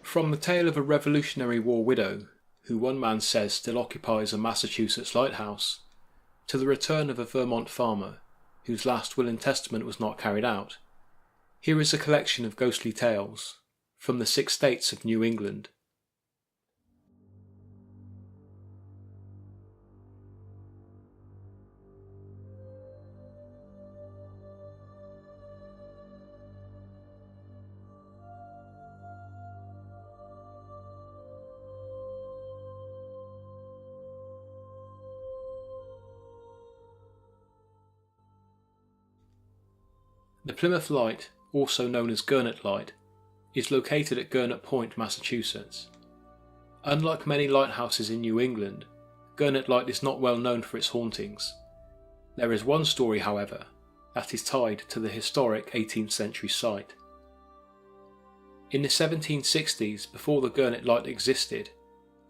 From the tale of a Revolutionary War widow, who one man says still occupies a Massachusetts lighthouse, to the return of a Vermont farmer, whose last will and testament was not carried out, here is a collection of ghostly tales from the 6 states of New England. The Plymouth Light, also known as Gurnet Light, is located at Gurnet Point, Massachusetts. Unlike many lighthouses in New England, Gurnet Light is not well known for its hauntings. There is one story, however, that is tied to the historic 18th century site. In the 1760s, before the Gurnet Light existed,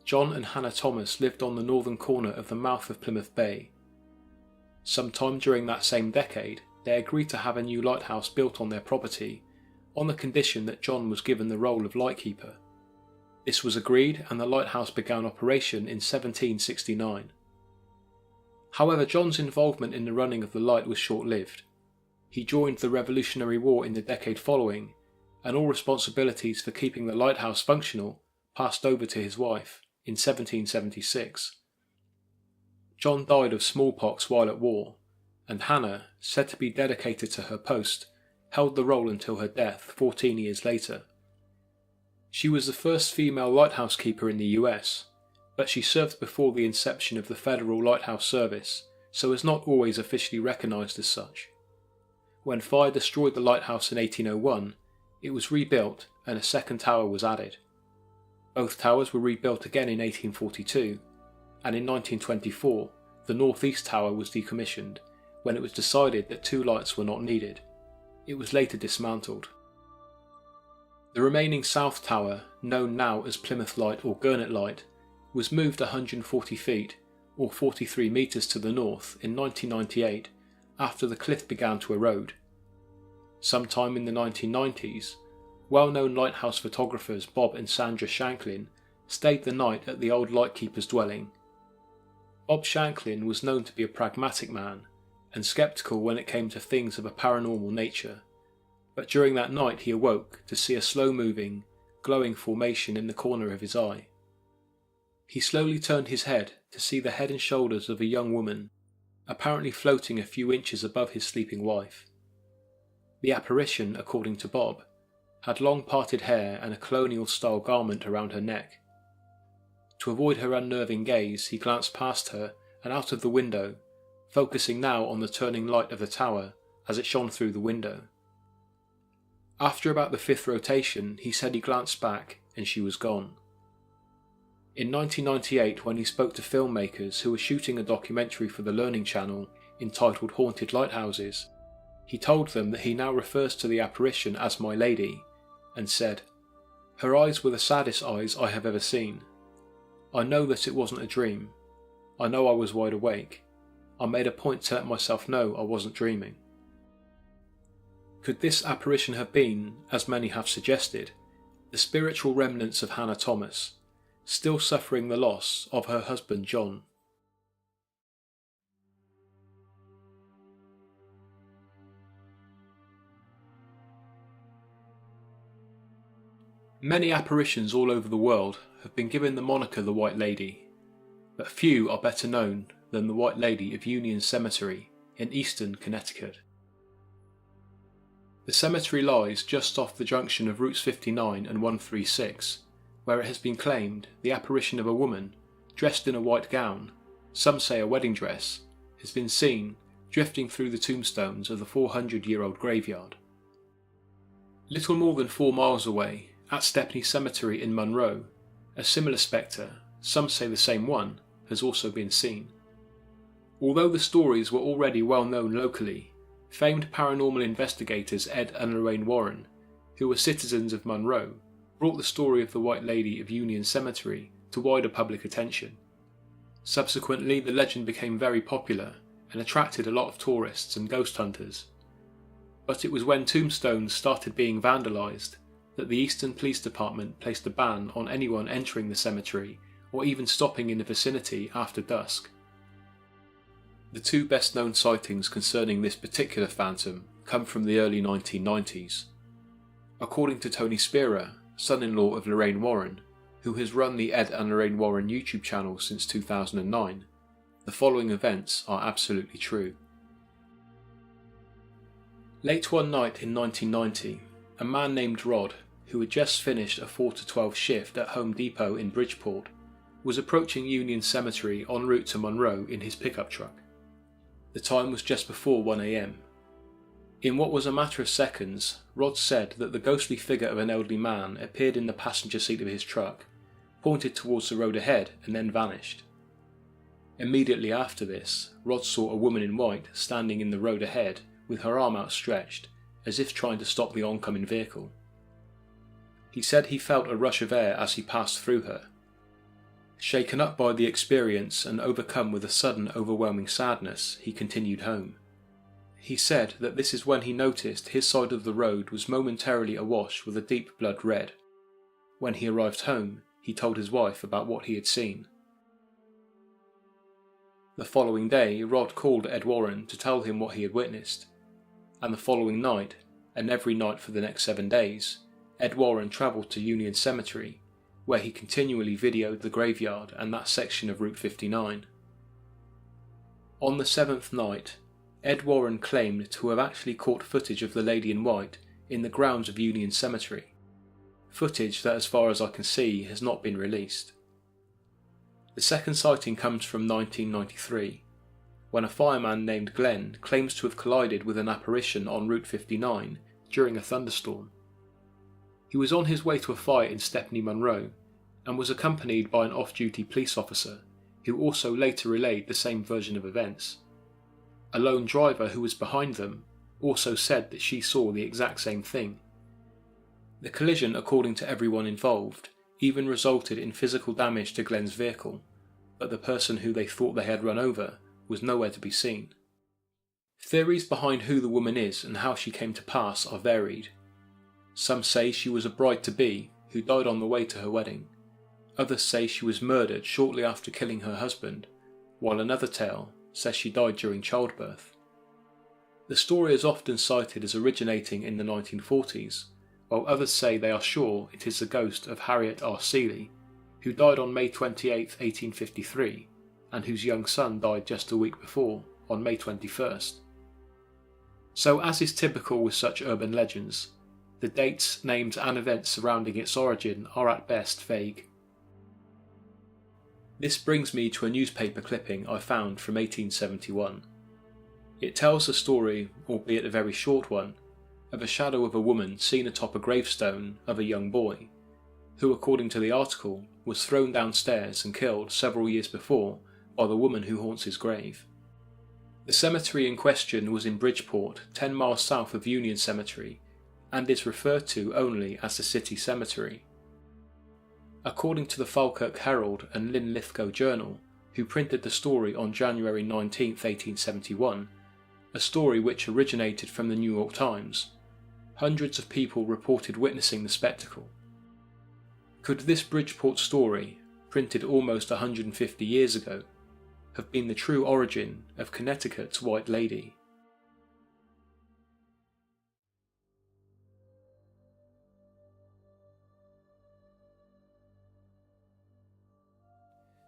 John and Hannah Thomas lived on the northern corner of the mouth of Plymouth Bay. Sometime during that same decade, they agreed to have a new lighthouse built on their property, on the condition that John was given the role of lightkeeper. This was agreed, and the lighthouse began operation in 1769. However, John's involvement in the running of the light was short-lived. He joined the Revolutionary War in the decade following, and all responsibilities for keeping the lighthouse functional passed over to his wife in 1776. John died of smallpox while at war, and Hannah, said to be dedicated to her post, held the role until her death 14 years later. She was the first female lighthouse keeper in the US, but she served before the inception of the Federal Lighthouse Service, so is not always officially recognised as such. When fire destroyed the lighthouse in 1801, it was rebuilt and a second tower was added. Both towers were rebuilt again in 1842, and in 1924 the northeast tower was decommissioned when it was decided that 2 lights were not needed. It was later dismantled. The remaining south tower, known now as Plymouth Light or Gurnet Light, was moved 140 feet or 43 metres to the north in 1998 after the cliff began to erode. Sometime in the 1990s, well-known lighthouse photographers Bob and Sandra Shanklin stayed the night at the old lightkeeper's dwelling. Bob Shanklin was known to be a pragmatic man and sceptical when it came to things of a paranormal nature, but during that night he awoke to see a slow-moving, glowing formation in the corner of his eye. He slowly turned his head to see the head and shoulders of a young woman, apparently floating a few inches above his sleeping wife. The apparition, according to Bob, had long parted hair and a colonial-style garment around her neck. To avoid her unnerving gaze, he glanced past her and out of the window, focusing now on the turning light of the tower as it shone through the window. After about the 5th rotation, he said he glanced back and she was gone. In 1998, when he spoke to filmmakers who were shooting a documentary for the Learning Channel entitled Haunted Lighthouses, he told them that he now refers to the apparition as My Lady, and said, "Her eyes were the saddest eyes I have ever seen. I know that it wasn't a dream. I know I was wide awake. I made a point to let myself know I wasn't dreaming." Could this apparition have been, as many have suggested, the spiritual remnants of Hannah Thomas, still suffering the loss of her husband John? Many apparitions all over the world have been given the moniker the White Lady, but few are better known than the White Lady of Union Cemetery in Easton, Connecticut. The cemetery lies just off the junction of Routes 59 and 136, where it has been claimed the apparition of a woman, dressed in a white gown, some say a wedding dress, has been seen drifting through the tombstones of the 400-year-old graveyard. Little more than 4 miles away, at Stepney Cemetery in Monroe, a similar spectre, some say the same one, has also been seen. Although the stories were already well known locally, famed paranormal investigators Ed and Lorraine Warren, who were citizens of Monroe, brought the story of the White Lady of Union Cemetery to wider public attention. Subsequently, the legend became very popular and attracted a lot of tourists and ghost hunters. But it was when tombstones started being vandalised that the Easton Police Department placed a ban on anyone entering the cemetery or even stopping in the vicinity after dusk. The two best known sightings concerning this particular phantom come from the early 1990s. According to Tony Spera, son-in-law of Lorraine Warren, who has run the Ed and Lorraine Warren YouTube channel since 2009, the following events are absolutely true. Late one night in 1990, a man named Rod, who had just finished a 4 to 12 shift at Home Depot in Bridgeport, was approaching Union Cemetery en route to Monroe in his pickup truck. The time was just before 1 AM. In what was a matter of seconds, Rod said that the ghostly figure of an elderly man appeared in the passenger seat of his truck, pointed towards the road ahead and then vanished. Immediately after this, Rod saw a woman in white standing in the road ahead with her arm outstretched, as if trying to stop the oncoming vehicle. He said he felt a rush of air as he passed through her. Shaken up by the experience and overcome with a sudden overwhelming sadness, he continued home. He said that this is when he noticed his side of the road was momentarily awash with a deep blood red. When he arrived home, he told his wife about what he had seen. The following day, Rod called Ed Warren to tell him what he had witnessed, and the following night, and every night for the next 7 days, Ed Warren travelled to Union Cemetery, where he continually videoed the graveyard and that section of Route 59. On the 7th night, Ed Warren claimed to have actually caught footage of the lady in white in the grounds of Union Cemetery, footage that, as far as I can see, has not been released. The second sighting comes from 1993, when a fireman named Glenn claims to have collided with an apparition on Route 59 during a thunderstorm. He was on his way to a fight in Stepney Monroe and was accompanied by an off-duty police officer who also later relayed the same version of events. A lone driver who was behind them also said that she saw the exact same thing. The collision, according to everyone involved, even resulted in physical damage to Glenn's vehicle, but the person who they thought they had run over was nowhere to be seen. Theories behind who the woman is and how she came to pass are varied. Some say she was a bride-to-be who died on the way to her wedding. Others say she was murdered shortly after killing her husband, while another tale says she died during childbirth. The story is often cited as originating in the 1940s, while others say they are sure it is the ghost of Harriet R. Seeley, who died on May 28, 1853, and whose young son died just a week before, on May 21st. So, as is typical with such urban legends, the dates, names and events surrounding its origin are at best vague. This brings me to a newspaper clipping I found from 1871. It tells the story, albeit a very short one, of a shadow of a woman seen atop a gravestone of a young boy, who, according to the article, was thrown downstairs and killed several years before by the woman who haunts his grave. The cemetery in question was in Bridgeport, 10 miles south of Union Cemetery, and is referred to only as the City Cemetery. According to the Falkirk Herald and Linlithgow Journal, who printed the story on January 19, 1871, a story which originated from the New York Times, hundreds of people reported witnessing the spectacle. Could this Bridgeport story, printed almost 150 years ago, have been the true origin of Connecticut's White Lady?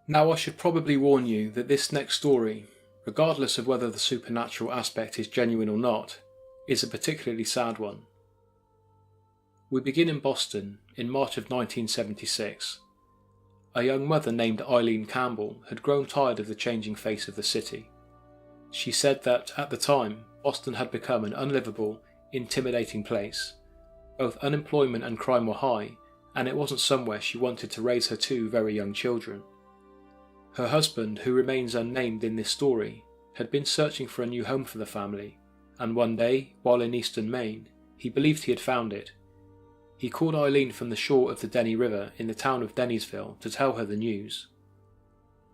Now, I should probably warn you that this next story, regardless of whether the supernatural aspect is genuine or not, is a particularly sad one. We begin in Boston in March of 1976. A young mother named Eileen Campbell had grown tired of the changing face of the city. She said that, at the time, Boston had become an unlivable, intimidating place. Both unemployment and crime were high, and it wasn't somewhere she wanted to raise her two very young children. Her husband, who remains unnamed in this story, had been searching for a new home for the family, and one day, while in eastern Maine, he believed he had found it. He called Eileen from the shore of the Denny River in the town of Dennysville to tell her the news.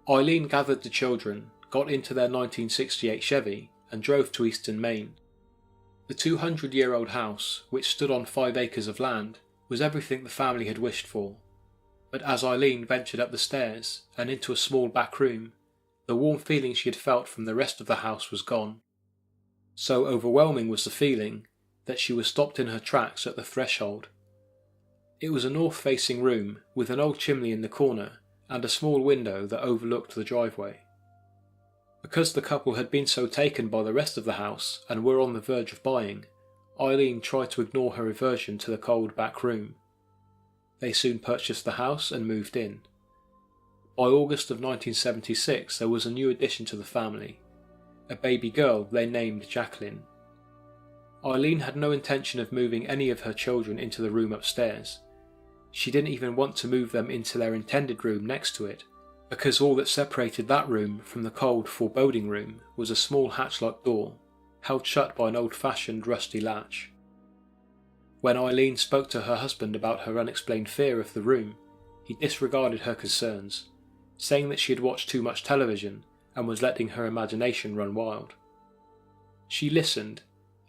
Eileen gathered the children, got into their 1968 Chevy, and drove to eastern Maine. The 200-year-old house, which stood on 5 acres of land, was everything the family had wished for, but as Eileen ventured up the stairs and into a small back room, the warm feeling she had felt from the rest of the house was gone. So overwhelming was the feeling that she was stopped in her tracks at the threshold. It was a north-facing room with an old chimney in the corner and a small window that overlooked the driveway. Because the couple had been so taken by the rest of the house and were on the verge of buying, Eileen tried to ignore her aversion to the cold back room. They soon purchased the house and moved in. By August of 1976 there was a new addition to the family, a baby girl they named Jacqueline. Eileen had no intention of moving any of her children into the room upstairs. She didn't even want to move them into their intended room next to it, because all that separated that room from the cold, foreboding room was a small hatch-like door, held shut by an old-fashioned rusty latch. When Eileen spoke to her husband about her unexplained fear of the room, he disregarded her concerns, saying that she had watched too much television and was letting her imagination run wild. She listened,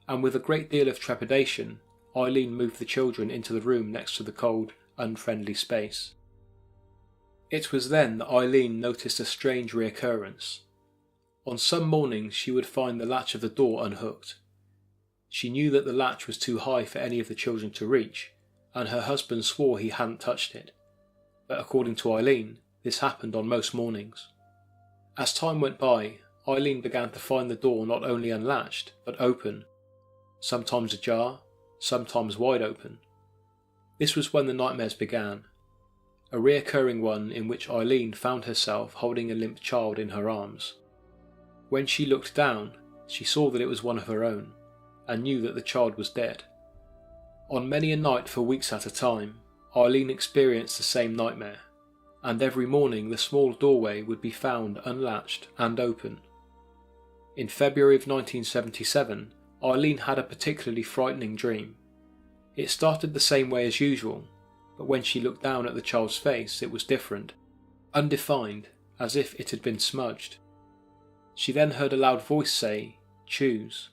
and with a great deal of trepidation, Eileen moved the children into the room next to the cold, unfriendly space. It was then that Eileen noticed a strange reoccurrence. On some mornings she would find the latch of the door unhooked. She knew that the latch was too high for any of the children to reach, and her husband swore he hadn't touched it. But according to Eileen, this happened on most mornings. As time went by, Eileen began to find the door not only unlatched, but open, sometimes ajar, sometimes wide open. This was when the nightmares began, a reoccurring one in which Eileen found herself holding a limp child in her arms. When she looked down, she saw that it was one of her own, and knew that the child was dead. On many a night for weeks at a time, Eileen experienced the same nightmare, and every morning the small doorway would be found unlatched and open. In February of 1977, Eileen had a particularly frightening dream. It started the same way as usual, but when she looked down at the child's face it was different, undefined, as if it had been smudged. She then heard a loud voice say, "Choose."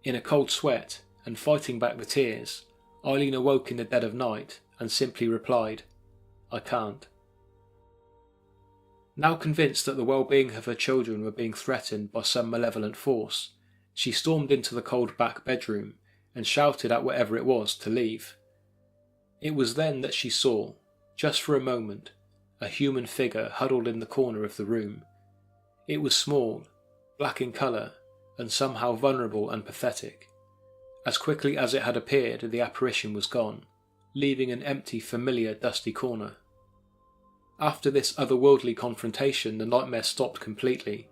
In a cold sweat, and fighting back the tears, Eileen awoke in the dead of night and simply replied, "I can't." Now convinced that the well-being of her children were being threatened by some malevolent force, she stormed into the cold back bedroom and shouted at whatever it was to leave. It was then that she saw, just for a moment, a human figure huddled in the corner of the room. It was small, black in colour, and somehow vulnerable and pathetic. As quickly as it had appeared, the apparition was gone, leaving an empty, familiar, dusty corner. After this otherworldly confrontation, the nightmare stopped completely.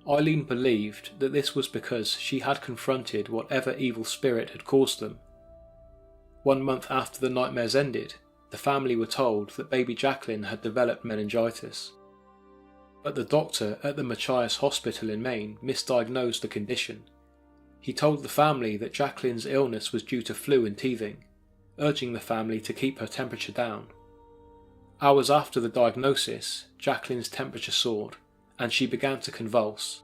Eileen believed that this was because she had confronted whatever evil spirit had caused them. 1 month after the nightmares ended, the family were told that baby Jacqueline had developed meningitis. But the doctor at the Machias Hospital in Maine misdiagnosed the condition. He told the family that Jacqueline's illness was due to flu and teething, urging the family to keep her temperature down. Hours after the diagnosis, Jacqueline's temperature soared, and she began to convulse.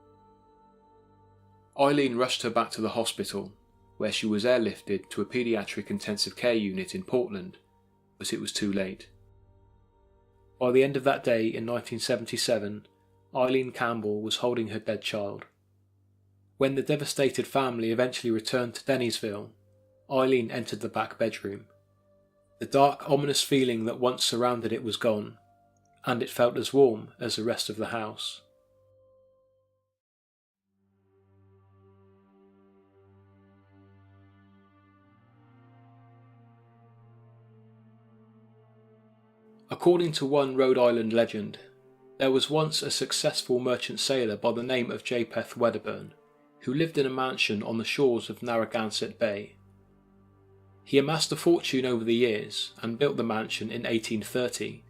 Eileen rushed her back to the hospital, where she was airlifted to a paediatric intensive care unit in Portland, but it was too late. By the end of that day in 1977, Eileen Campbell was holding her dead child. When the devastated family eventually returned to Dennysville, Eileen entered the back bedroom. The dark, ominous feeling that once surrounded it was gone, and it felt as warm as the rest of the house. According to one Rhode Island legend, there was once a successful merchant sailor by the name of Japheth Wedderburn, who lived in a mansion on the shores of Narragansett Bay. He amassed a fortune over the years and built the mansion in 1830,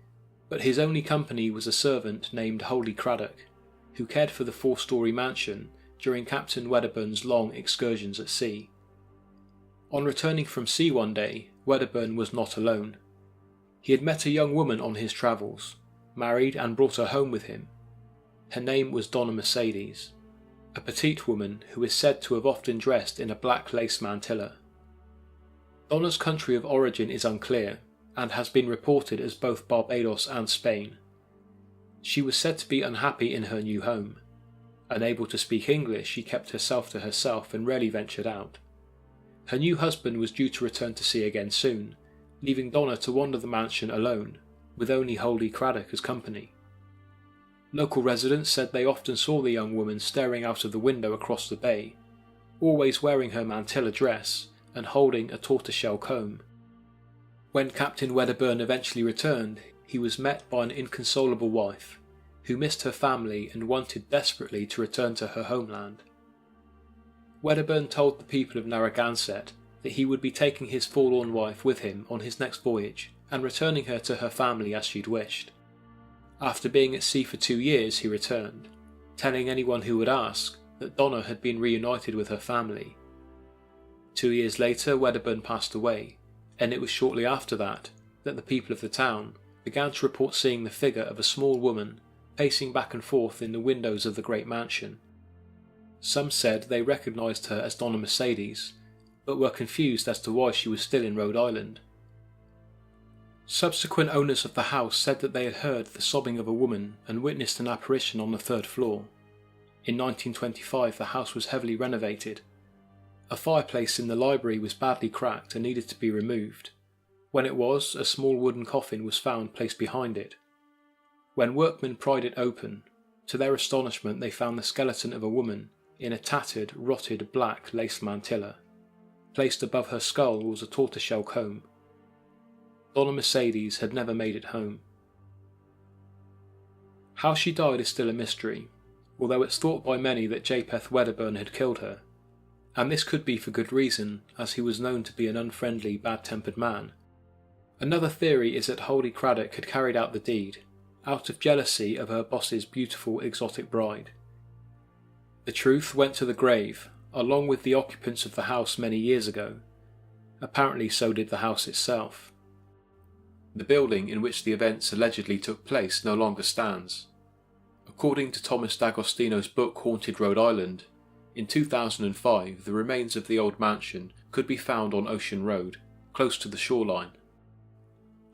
but his only company was a servant named Holy Craddock, who cared for the 4-story mansion during Captain Wedderburn's long excursions at sea. On returning from sea one day, Wedderburn was not alone. He had met a young woman on his travels, married and brought her home with him. Her name was Donna Mercedes, a petite woman who is said to have often dressed in a black lace mantilla. Donna's country of origin is unclear, and has been reported as both Barbados and Spain. She was said to be unhappy in her new home. Unable to speak English, she kept herself to herself and rarely ventured out. Her new husband was due to return to sea again soon, leaving Donna to wander the mansion alone, with only Holy Craddock as company. Local residents said they often saw the young woman staring out of the window across the bay, always wearing her mantilla dress and holding a tortoiseshell comb. When Captain Wedderburn eventually returned, he was met by an inconsolable wife, who missed her family and wanted desperately to return to her homeland. Wedderburn told the people of Narragansett that he would be taking his forlorn wife with him on his next voyage and returning her to her family as she'd wished. After being at sea for 2 years, he returned, telling anyone who would ask that Donna had been reunited with her family. 2 years later, Wedderburn passed away, and it was shortly after that the people of the town began to report seeing the figure of a small woman pacing back and forth in the windows of the great mansion. Some said they recognised her as Donna Mercedes, but were confused as to why she was still in Rhode Island. Subsequent owners of the house said that they had heard the sobbing of a woman and witnessed an apparition on the 3rd floor. In 1925 the house was heavily renovated. A fireplace in the library was badly cracked and needed to be removed. When it was, a small wooden coffin was found placed behind it. When workmen pried it open, to their astonishment they found the skeleton of a woman in a tattered, rotted black lace mantilla. Placed above her skull was a tortoiseshell comb. Donna Mercedes had never made it home. How she died is still a mystery, although it's thought by many that Japheth Wedderburn had killed her, and this could be for good reason, as he was known to be an unfriendly, bad-tempered man. Another theory is that Holy Craddock had carried out the deed, out of jealousy of her boss's beautiful exotic bride. The truth went to the grave, along with the occupants of the house many years ago. Apparently so did the house itself. The building in which the events allegedly took place no longer stands. According to Thomas D'Agostino's book Haunted Rhode Island, in 2005 the remains of the old mansion could be found on Ocean Road, close to the shoreline.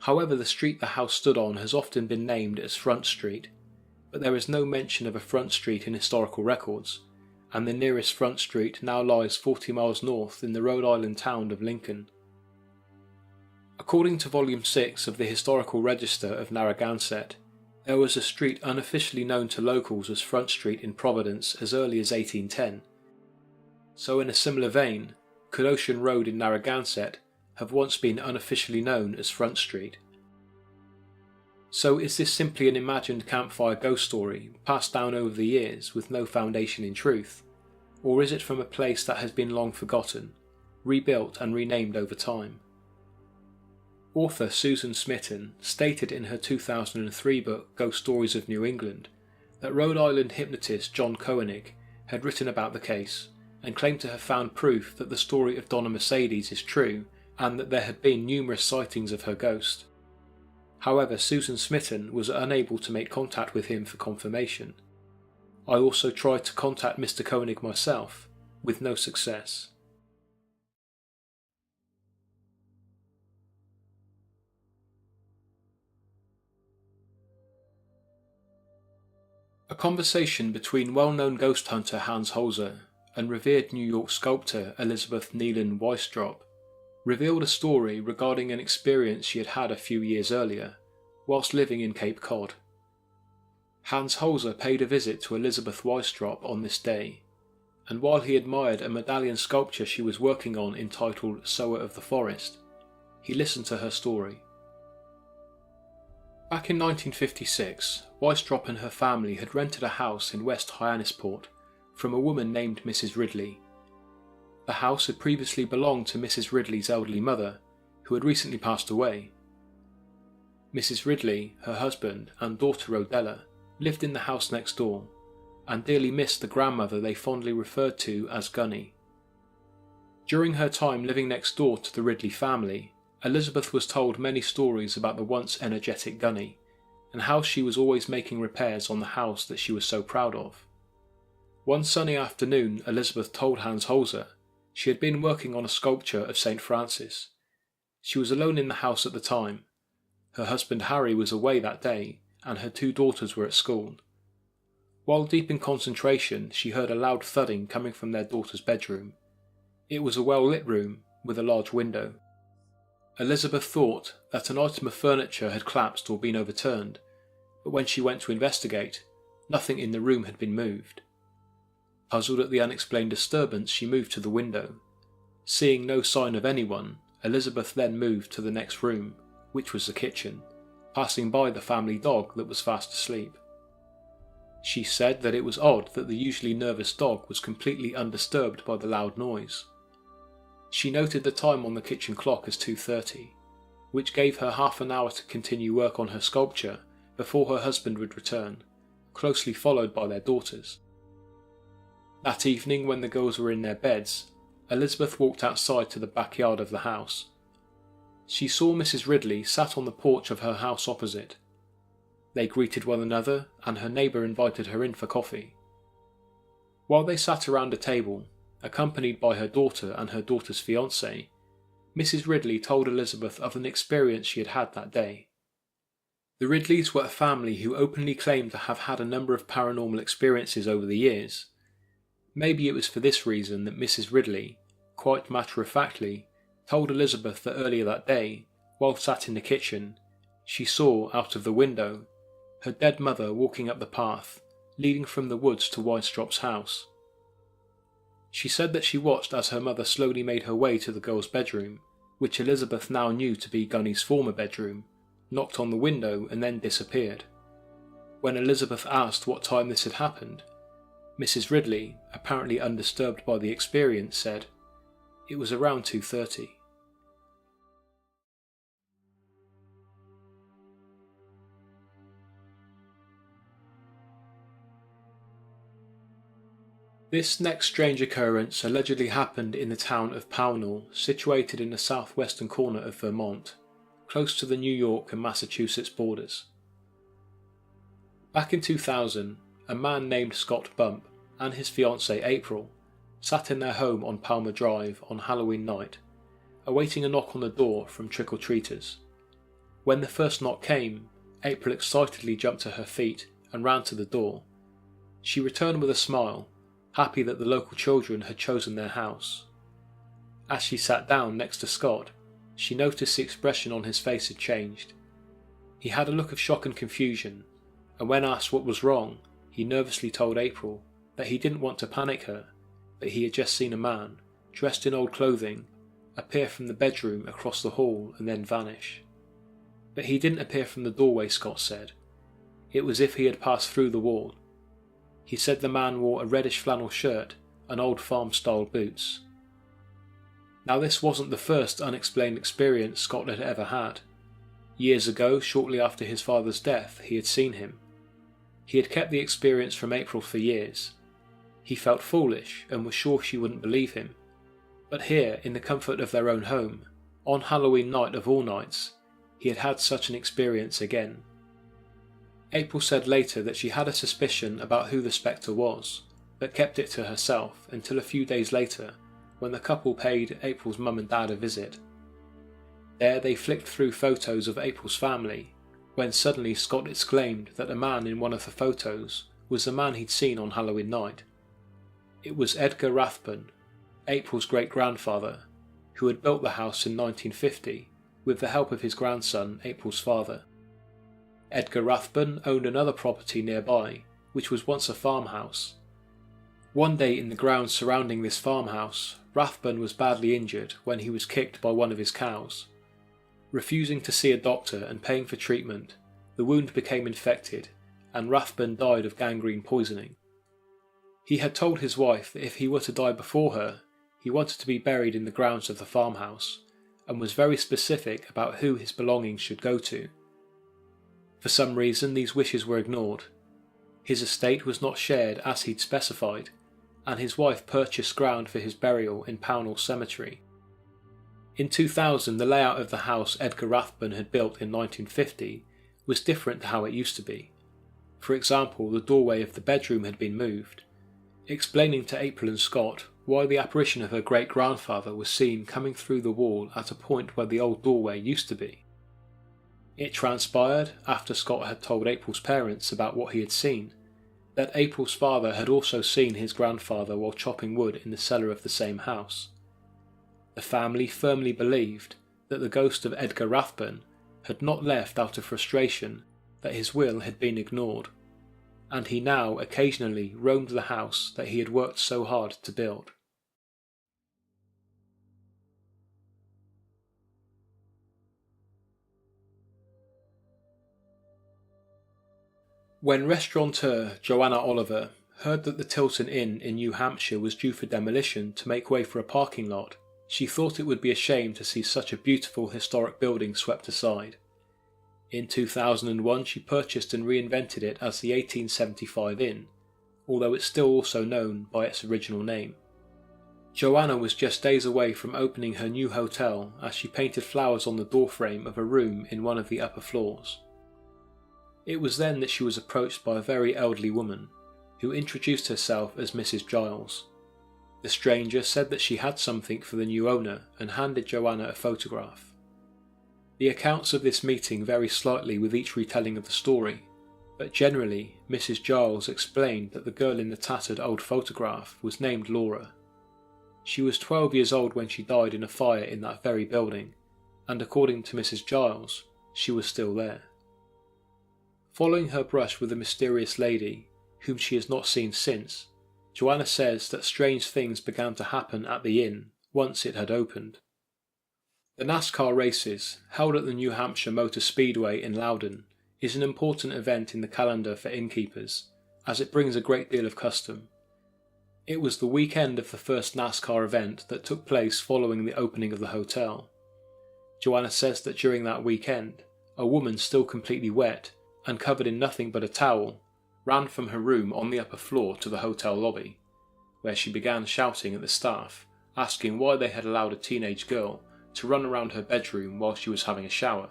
However, the street the house stood on has often been named as Front Street, but there is no mention of a front street in historical records, and the nearest front street now lies 40 miles north in the Rhode Island town of Lincoln. According to Volume 6 of the Historical Register of Narragansett, there was a street unofficially known to locals as Front Street in Providence as early as 1810. So in a similar vein, could Ocean Road in Narragansett have once been unofficially known as Front Street? So is this simply an imagined campfire ghost story passed down over the years with no foundation in truth, or is it from a place that has been long forgotten, rebuilt and renamed over time? Author Susan Smitten stated in her 2003 book Ghost Stories of New England that Rhode Island hypnotist John Koenig had written about the case and claimed to have found proof that the story of Donna Mercedes is true and that there had been numerous sightings of her ghost. However, Susan Smitten was unable to make contact with him for confirmation. I also tried to contact Mr. Koenig myself, with no success. A conversation between well-known ghost hunter Hans Holzer and revered New York sculptor Elizabeth Nealon Weistrop revealed a story regarding an experience she had had a few years earlier, whilst living in Cape Cod. Hans Holzer paid a visit to Elizabeth Weistrop on this day, and while he admired a medallion sculpture she was working on entitled Sower of the Forest, he listened to her story. Back in 1956, Weistrop and her family had rented a house in West Hyannisport from a woman named Mrs. Ridley. The house had previously belonged to Mrs. Ridley's elderly mother, who had recently passed away. Mrs. Ridley, her husband, and daughter Rodella lived in the house next door, and dearly missed the grandmother they fondly referred to as Gunny. During her time living next door to the Ridley family, Elizabeth was told many stories about the once energetic Gunny, and how she was always making repairs on the house that she was so proud of. One sunny afternoon, Elizabeth told Hans Holzer she had been working on a sculpture of St. Francis, She was alone in the house at the time. Her husband Harry was away that day, and her 2 daughters were at school. While deep in concentration, she heard a loud thudding coming from their daughter's bedroom. It was a well-lit room with a large window. Elizabeth thought that an item of furniture had collapsed or been overturned, but when she went to investigate, nothing in the room had been moved. Puzzled at the unexplained disturbance, she moved to the window. Seeing no sign of anyone, Elizabeth then moved to the next room, which was the kitchen, passing by the family dog that was fast asleep. She said that it was odd that the usually nervous dog was completely undisturbed by the loud noise. She noted the time on the kitchen clock as 2:30, which gave her half an hour to continue work on her sculpture before her husband would return, closely followed by their daughters. That evening, when the girls were in their beds, Elizabeth walked outside to the backyard of the house. She saw Mrs. Ridley sat on the porch of her house opposite. They greeted one another, and her neighbour invited her in for coffee. While they sat around a table, accompanied by her daughter and her daughter's fiancé, Mrs. Ridley told Elizabeth of an experience she had had that day. The Ridleys were a family who openly claimed to have had a number of paranormal experiences over the years. Maybe it was for this reason that Mrs. Ridley, quite matter-of-factly, told Elizabeth that earlier that day, while sat in the kitchen, she saw, out of the window, her dead mother walking up the path, leading from the woods to Weinstrop's house. She said that she watched as her mother slowly made her way to the girl's bedroom, which Elizabeth now knew to be Gunny's former bedroom, knocked on the window and then disappeared. When Elizabeth asked what time this had happened, Mrs. Ridley, apparently undisturbed by the experience, said, "It was around 2:30. This next strange occurrence allegedly happened in the town of Pownall, situated in the southwestern corner of Vermont, close to the New York and Massachusetts borders. Back in 2000, a man named Scott Bump and his fiancée April sat in their home on Palmer Drive on Halloween night, awaiting a knock on the door from trick-or-treaters. When the first knock came, April excitedly jumped to her feet and ran to the door. She returned with a smile, happy that the local children had chosen their house. As she sat down next to Scott, she noticed the expression on his face had changed. He had a look of shock and confusion, and when asked what was wrong, he nervously told April that he didn't want to panic her, but he had just seen a man, dressed in old clothing, appear from the bedroom across the hall and then vanish. But he didn't appear from the doorway, Scott said. It was as if he had passed through the wall. He said the man wore a reddish flannel shirt and old farm-style boots. Now this wasn't the first unexplained experience Scott had ever had. Years ago, shortly after his father's death, he had seen him. He had kept the experience from April for years. He felt foolish and was sure she wouldn't believe him. But here, in the comfort of their own home, on Halloween night of all nights, he had had such an experience again. April said later that she had a suspicion about who the spectre was, but kept it to herself until a few days later, when the couple paid April's mum and dad a visit. There they flicked through photos of April's family, when suddenly Scott exclaimed that a man in one of the photos was the man he'd seen on Halloween night. It was Edgar Rathbun, April's great-grandfather, who had built the house in 1950 with the help of his grandson, April's father. Edgar Rathbun owned another property nearby, which was once a farmhouse. One day in the grounds surrounding this farmhouse, Rathbun was badly injured when he was kicked by one of his cows. Refusing to see a doctor and paying for treatment, the wound became infected, and Rathbun died of gangrene poisoning. He had told his wife that if he were to die before her, he wanted to be buried in the grounds of the farmhouse, and was very specific about who his belongings should go to. For some reason these wishes were ignored. His estate was not shared as he'd specified, and his wife purchased ground for his burial in Pownall Cemetery. In 2000, the layout of the house Edgar Rathbun had built in 1950 was different to how it used to be. For example, the doorway of the bedroom had been moved. Explaining to April and Scott why the apparition of her great-grandfather was seen coming through the wall at a point where the old doorway used to be. It transpired, after Scott had told April's parents about what he had seen, that April's father had also seen his grandfather while chopping wood in the cellar of the same house. The family firmly believed that the ghost of Edgar Rathburn had not left out of frustration that his will had been ignored, and he now occasionally roamed the house that he had worked so hard to build. When restaurateur Joanna Oliver heard that the Tilton Inn in New Hampshire was due for demolition to make way for a parking lot, she thought it would be a shame to see such a beautiful historic building swept aside. In 2001 she purchased and reinvented it as the 1875 Inn, although it's still also known by its original name. Joanna was just days away from opening her new hotel as she painted flowers on the doorframe of a room in one of the upper floors. It was then that she was approached by a very elderly woman, who introduced herself as Mrs. Giles. The stranger said that she had something for the new owner and handed Joanna a photograph. The accounts of this meeting vary slightly with each retelling of the story, but generally Mrs. Giles explained that the girl in the tattered old photograph was named Laura. She was 12 years old when she died in a fire in that very building, and according to Mrs. Giles, she was still there. Following her brush with the mysterious lady, whom she has not seen since, Joanna says that strange things began to happen at the inn once it had opened. The NASCAR races, held at the New Hampshire Motor Speedway in Loudon, is an important event in the calendar for innkeepers, as it brings a great deal of custom. It was the weekend of the first NASCAR event that took place following the opening of the hotel. Joanna says that during that weekend, a woman still completely wet and covered in nothing but a towel ran from her room on the upper floor to the hotel lobby, where she began shouting at the staff, asking why they had allowed a teenage girl to run around her bedroom while she was having a shower.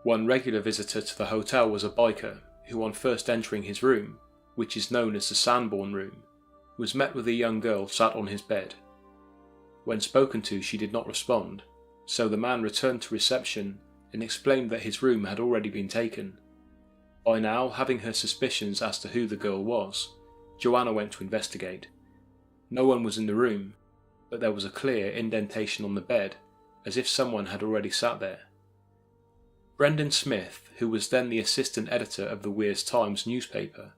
One regular visitor to the hotel was a biker who, on first entering his room, which is known as the Sanborn Room, was met with a young girl sat on his bed. When spoken to, she did not respond, so the man returned to reception and explained that his room had already been taken. By now, having her suspicions as to who the girl was, Joanna went to investigate. No one was in the room, but there was a clear indentation on the bed, as if someone had already sat there. Brendan Smith, who was then the assistant editor of the Weir's Times newspaper,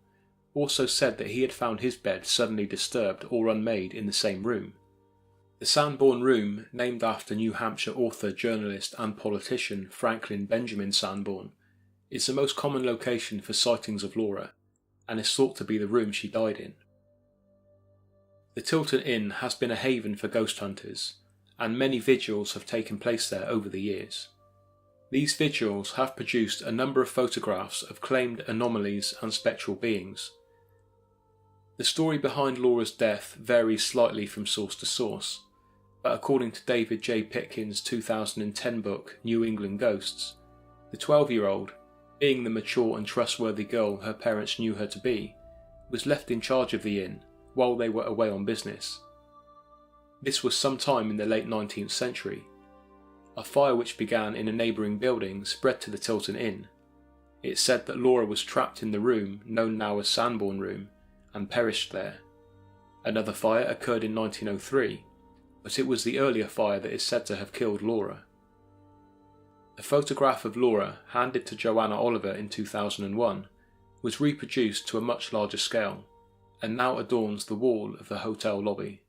also said that he had found his bed suddenly disturbed or unmade in the same room. The Sanborn Room, named after New Hampshire author, journalist and politician Franklin Benjamin Sanborn, is the most common location for sightings of Laura, and is thought to be the room she died in. The Tilton Inn has been a haven for ghost hunters, and many vigils have taken place there over the years. These vigils have produced a number of photographs of claimed anomalies and spectral beings. The story behind Laura's death varies slightly from source to source, but according to David J. Pitkin's 2010 book New England Ghosts, the 12-year-old, being the mature and trustworthy girl her parents knew her to be, was left in charge of the inn while they were away on business. This was sometime in the late 19th century. A fire which began in a neighbouring building spread to the Tilton Inn. It said that Laura was trapped in the room known now as Sanborn Room and perished there. Another fire occurred in 1903, but it was the earlier fire that is said to have killed Laura. The photograph of Laura, handed to Joanna Oliver in 2001, was reproduced to a much larger scale, and now adorns the wall of the hotel lobby.